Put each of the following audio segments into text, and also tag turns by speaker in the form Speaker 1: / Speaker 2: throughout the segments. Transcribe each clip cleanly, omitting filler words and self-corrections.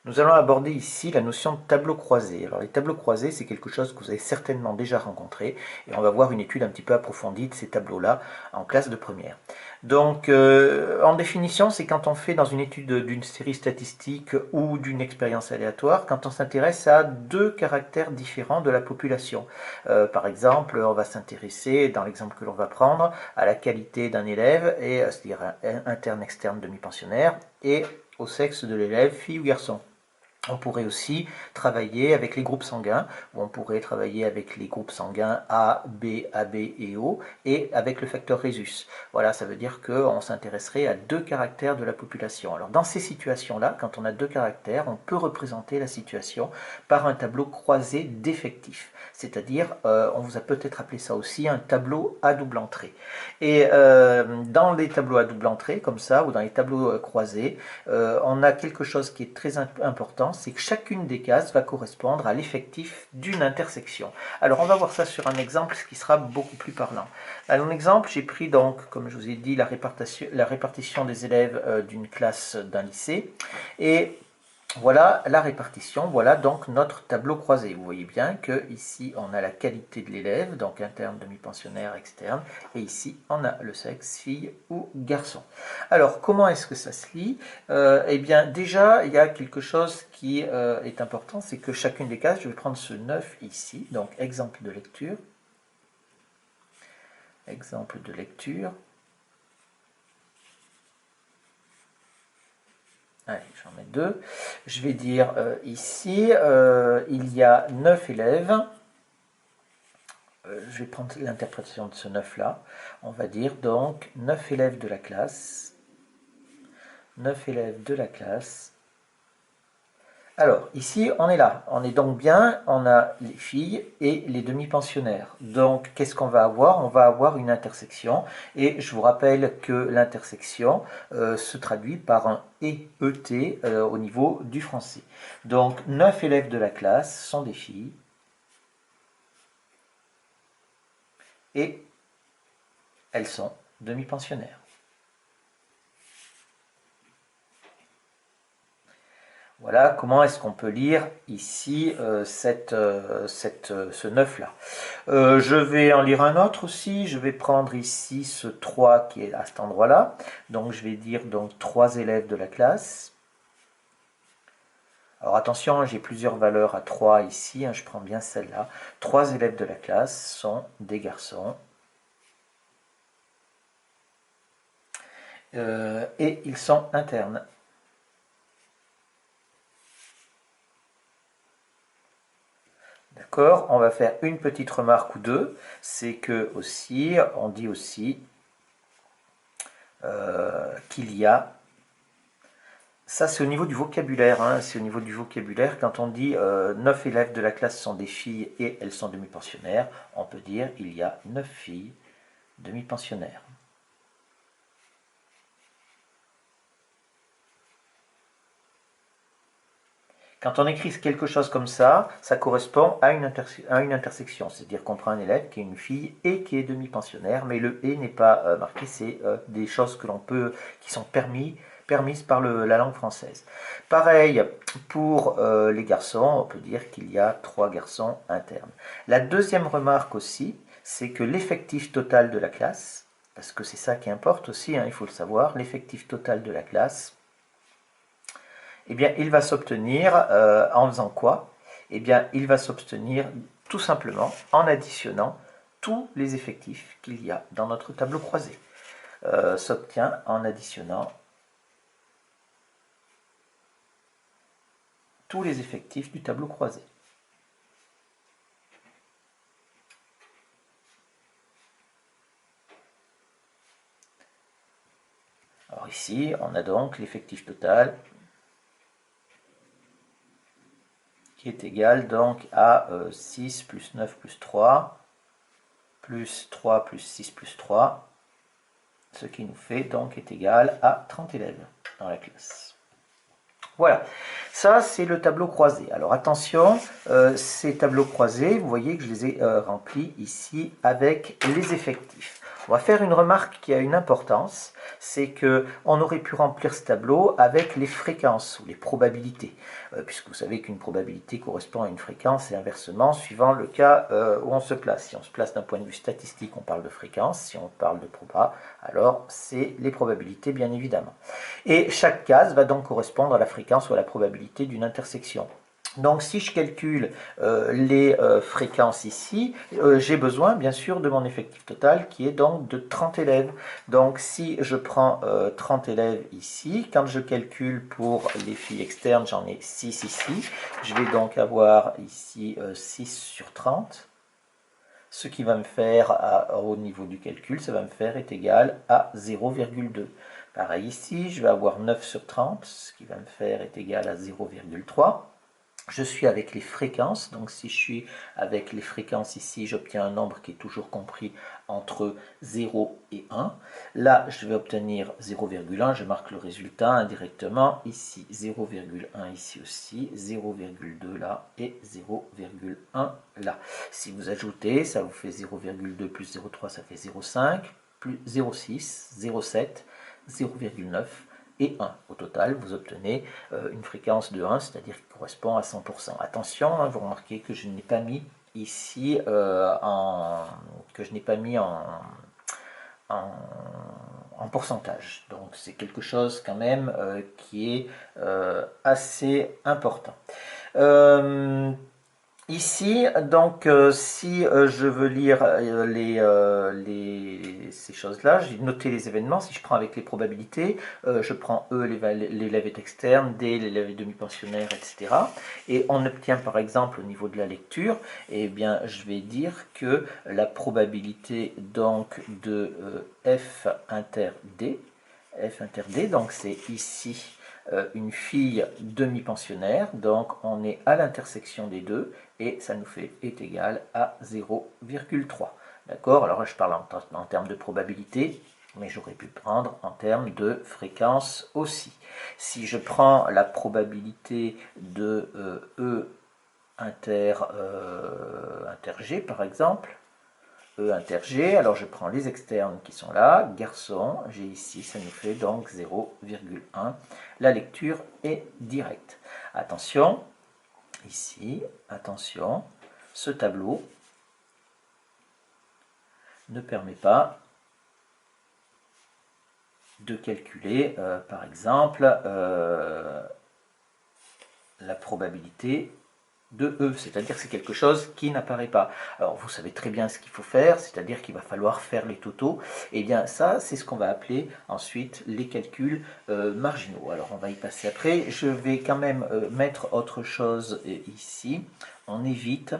Speaker 1: Nous allons aborder ici la notion de tableau croisé. Alors les tableaux croisés, c'est quelque chose que vous avez certainement déjà rencontré et on va voir une étude un petit peu approfondie de ces tableaux-là en classe de première. Donc en définition, c'est quand on fait dans une étude d'une série statistique ou d'une expérience aléatoire, quand on s'intéresse à deux caractères différents de la population. Par exemple, on va s'intéresser, dans l'exemple que l'on va prendre, à la qualité d'un élève, c'est-à-dire interne, externe, demi-pensionnaire, et au sexe de l'élève, fille ou garçon. On pourrait aussi travailler avec les groupes sanguins, ou on pourrait travailler avec les groupes sanguins A, B, AB et O, et avec le facteur Rhésus. Voilà, ça veut dire qu'on s'intéresserait à deux caractères de la population. Alors dans ces situations-là, quand on a deux caractères, on peut représenter la situation par un tableau croisé d'effectifs. C'est-à-dire, on vous a peut-être appelé ça aussi un tableau à double entrée. Et dans les tableaux à double entrée, comme ça, ou dans les tableaux croisés, on a quelque chose qui est très important, c'est que chacune des cases va correspondre à l'effectif d'une intersection. Alors on va voir ça sur un exemple, ce qui sera beaucoup plus parlant. Alors, un exemple, j'ai pris donc, comme je vous ai dit, la répartition des élèves d'une classe d'un lycée, et voilà la répartition, voilà donc notre tableau croisé. Vous voyez bien que ici on a la qualité de l'élève, donc interne, demi-pensionnaire, externe, et ici on a le sexe, fille ou garçon. Alors comment est-ce que ça se lit? Eh bien déjà il y a quelque chose qui est important, c'est que chacune des cases, je vais prendre ce 9 ici, donc exemple de lecture. Exemple de lecture. Allez, j'en mets deux. Je vais dire ici, il y a 9 élèves. Je vais prendre l'interprétation de ce 9 là. On va dire donc 9 élèves de la classe. 9 élèves de la classe. Alors, ici, on est là. On est donc bien, on a les filles et les demi-pensionnaires. Donc, qu'est-ce qu'on va avoir? On va avoir une intersection. Et je vous rappelle que l'intersection se traduit par un EET au niveau du français. Donc, 9 élèves de la classe sont des filles. Et elles sont demi-pensionnaires. Voilà comment est-ce qu'on peut lire ici ce 9-là. Je vais en lire un autre aussi. Je vais prendre ici ce 3 qui est à cet endroit-là. Donc je vais dire donc 3 élèves de la classe. Alors attention, j'ai plusieurs valeurs à 3 ici. Je prends bien celle-là. 3 élèves de la classe sont des garçons. Et ils sont internes. D'accord, on va faire une petite remarque ou deux, c'est que aussi, on dit aussi qu'il y a, ça c'est au niveau du vocabulaire, hein, c'est au niveau du vocabulaire, quand on dit 9 élèves de la classe sont des filles et elles sont demi-pensionnaires, on peut dire il y a 9 filles demi-pensionnaires. Quand on écrit quelque chose comme ça correspond à une intersection. C'est-à-dire qu'on prend un élève qui est une fille et qui est demi-pensionnaire, mais le « et » n'est pas marqué, c'est des choses que l'on peut, qui sont permises par la langue française. Pareil, pour les garçons, on peut dire qu'il y a 3 garçons internes. La deuxième remarque aussi, c'est que l'effectif total de la classe, parce que c'est ça qui importe aussi, hein, il faut le savoir, l'effectif total de la classe, eh bien, il va s'obtenir en faisant quoi? Eh bien, il va s'obtenir tout simplement en additionnant tous les effectifs qu'il y a dans notre tableau croisé. S'obtient en additionnant tous les effectifs du tableau croisé. Alors ici, on a donc l'effectif total qui est égal donc à 6 plus 9 plus 3, plus 3 plus 6 plus 3, ce qui nous fait donc est égal à 30 élèves dans la classe. Voilà, ça c'est le tableau croisé. Alors attention, ces tableaux croisés, vous voyez que je les ai remplis ici avec les effectifs. On va faire une remarque qui a une importance, c'est qu'on aurait pu remplir ce tableau avec les fréquences ou les probabilités, puisque vous savez qu'une probabilité correspond à une fréquence et inversement, suivant le cas où on se place. Si on se place d'un point de vue statistique, on parle de fréquence, si on parle de proba, alors c'est les probabilités bien évidemment. Et chaque case va donc correspondre à la fréquence ou à la probabilité d'une intersection. Donc si je calcule les fréquences ici, j'ai besoin bien sûr de mon effectif total qui est donc de 30 élèves. Donc si je prends 30 élèves ici, quand je calcule pour les filles externes, j'en ai 6 ici. Je vais donc avoir ici 6 sur 30. Ce qui va me faire, au niveau du calcul, ça va me faire est égal à 0,2. Pareil ici, je vais avoir 9 sur 30, ce qui va me faire est égal à 0,3. Je suis avec les fréquences, donc si je suis avec les fréquences ici, j'obtiens un nombre qui est toujours compris entre 0 et 1. Là, je vais obtenir 0,1, je marque le résultat indirectement, ici 0,1, ici aussi, 0,2 là et 0,1 là. Si vous ajoutez, ça vous fait 0,2 plus 0,3, ça fait 0,5, plus 0,6, 0,7, 0,9 et 1. Au total, vous obtenez une fréquence de 1, c'est-à-dire qui correspond à 100%. Attention, hein, vous remarquez que je n'ai pas mis ici en pourcentage. Donc c'est quelque chose quand même qui est assez important. Ici, donc, si je veux lire ces choses-là, j'ai noté les événements. Si je prends avec les probabilités, je prends E, l'élève est externe, D, l'élève est demi-pensionnaire, etc. Et on obtient par exemple au niveau de la lecture, eh bien, je vais dire que la probabilité donc de F inter D, donc c'est ici une fille demi-pensionnaire, donc on est à l'intersection des deux, et ça nous fait est égal à 0,3. D'accord? Alors là, je parle en termes de probabilité, mais j'aurais pu prendre en termes de fréquence aussi. Si je prends la probabilité de E inter G, par exemple, E inter G, alors je prends les externes qui sont là, garçon, j'ai ici, ça nous fait donc 0,1. La lecture est directe. Attention, ici, attention, ce tableau ne permet pas de calculer, par exemple, la probabilité de E, c'est-à-dire que c'est quelque chose qui n'apparaît pas. Alors vous savez très bien ce qu'il faut faire, c'est-à-dire qu'il va falloir faire les totaux, et bien ça c'est ce qu'on va appeler ensuite les calculs marginaux. Alors on va y passer après, je vais quand même mettre autre chose ici, on évite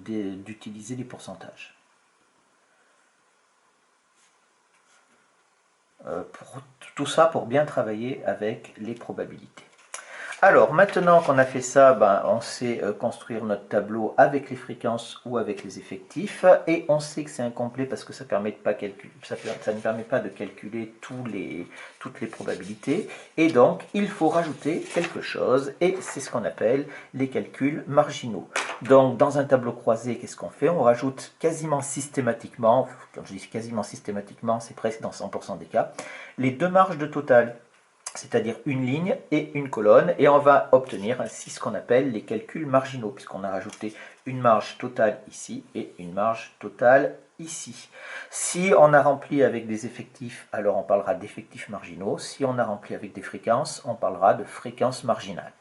Speaker 1: d'utiliser les pourcentages. Tout ça pour bien travailler avec les probabilités. Alors, maintenant qu'on a fait ça, ben, on sait construire notre tableau avec les fréquences ou avec les effectifs, et on sait que c'est incomplet parce que ça ne permet pas de calculer toutes les probabilités, et donc il faut rajouter quelque chose, et c'est ce qu'on appelle les calculs marginaux. Donc, dans un tableau croisé, qu'est-ce qu'on fait? On rajoute quasiment systématiquement, quand je dis quasiment systématiquement, c'est presque dans 100% des cas, les deux marges de total, c'est-à-dire une ligne et une colonne, et on va obtenir ainsi ce qu'on appelle les calculs marginaux, puisqu'on a rajouté une marge totale ici et une marge totale ici. Si on a rempli avec des effectifs, alors on parlera d'effectifs marginaux. Si on a rempli avec des fréquences, on parlera de fréquences marginales,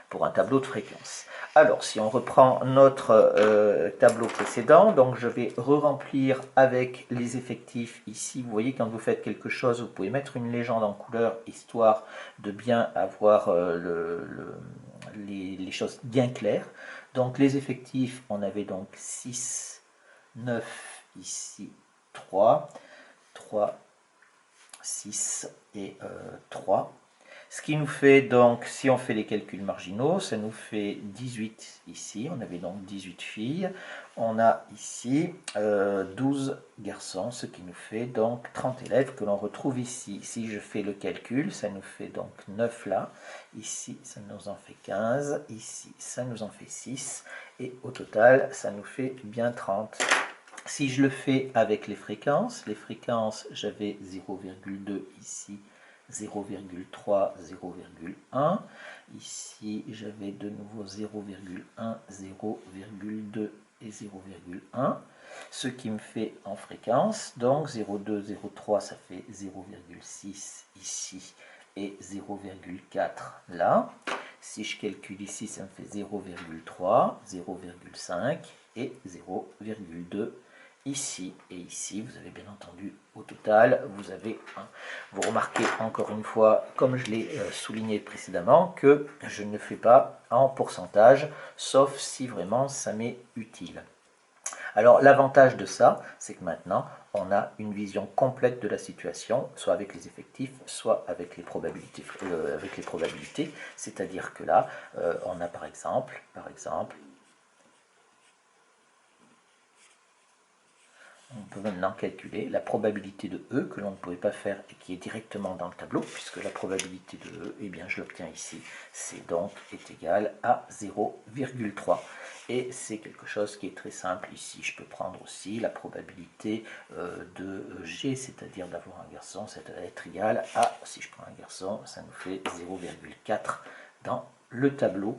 Speaker 1: pour un tableau de fréquences. Alors, si on reprend notre tableau précédent, donc je vais re-remplir avec les effectifs ici. Vous voyez, quand vous faites quelque chose, vous pouvez mettre une légende en couleur, histoire de bien avoir les choses bien claires. Donc, les effectifs, on avait donc 6, 9, ici 3, 3, 6 et 3. Ce qui nous fait donc, si on fait les calculs marginaux, ça nous fait 18 ici. On avait donc 18 filles. On a ici 12 garçons, ce qui nous fait donc 30 élèves que l'on retrouve ici. Si je fais le calcul, ça nous fait donc 9 là. Ici, ça nous en fait 15. Ici, ça nous en fait 6. Et au total, ça nous fait bien 30. Si je le fais avec les fréquences, j'avais 0,2 ici, 0,3, 0,1. Ici, j'avais de nouveau 0,1, 0,2 et 0,1. Ce qui me fait en fréquence, donc 0,2, 0,3, ça fait 0,6 ici et 0,4 là. Si je calcule ici, ça me fait 0,3, 0,5 et 0,2 ici. Et ici, vous avez bien entendu, au total, vous avez 1. Vous remarquez encore une fois, comme je l'ai souligné précédemment, que je ne fais pas en pourcentage, sauf si vraiment ça m'est utile. Alors l'avantage de ça, c'est que maintenant, on a une vision complète de la situation, soit avec les effectifs, soit avec les probabilités. C'est-à-dire que là, on a par exemple, on peut maintenant calculer la probabilité de E que l'on ne pouvait pas faire et qui est directement dans le tableau, puisque la probabilité de E, eh bien, je l'obtiens ici, c'est donc est égal à 0,3. Et c'est quelque chose qui est très simple. Ici, je peux prendre aussi la probabilité de G, c'est-à-dire d'avoir un garçon, ça va être égal à, si je prends un garçon, ça nous fait 0,4 dans le tableau.